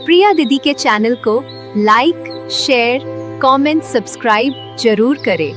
प्रिया दीदी के चैनल को लाइक, शेयर, कमेंट, सब्सक्राइब जरूर करें।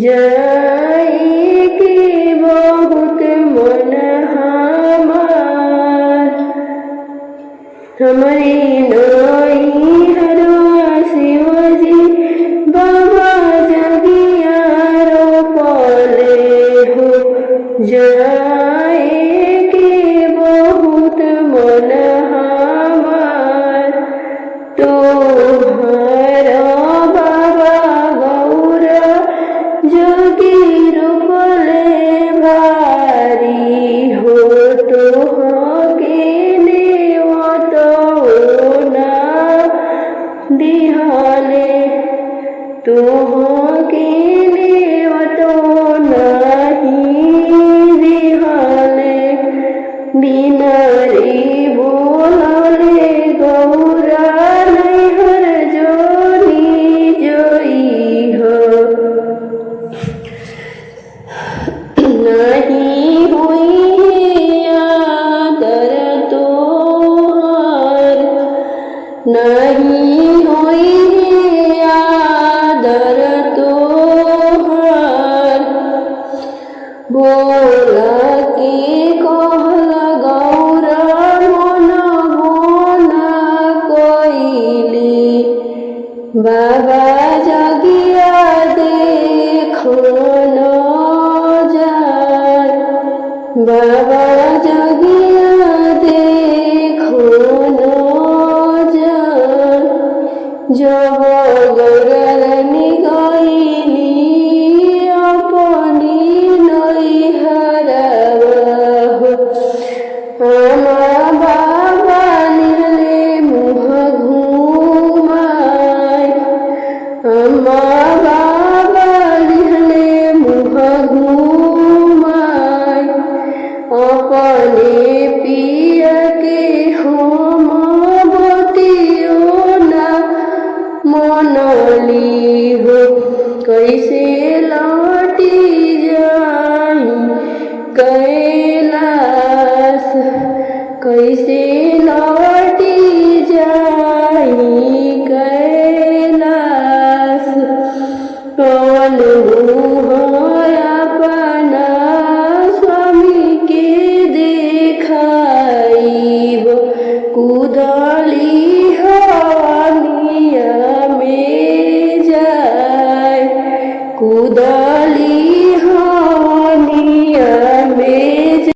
जाएगी बहुत मन हमार, हमारी नई हरवा शिवजी बाबा जगिया रोपले हो। जाएगी बहुत मन हमार, तोहरा बाबा गौरा जोगी रोपले भारी हो। तोहके नेवतो ना दिहले, तोहके नेवतो नहीं दिहले, बिना रे बोलले गौरा नैहर जोनी जोई हो। नहीं हुई आदर तोहर, नहीं हुई आदर तोहर, बोला के कहला गौरा मन बोना कोइली। बाबा जगिया देखो न जान, बाबा जगिया देखो न जान। जब गगरनी गईली अपनी नैहरवा हो, आमा बाबा लिहले मुँह घुमाई, आमा बाबा लिहले मुँह घुमाई। अपने पिया के हम बतियो ना मनली हो। कैसे लौटी जाई कैलाश, कैसे लौटी जाई कैलाश। कौन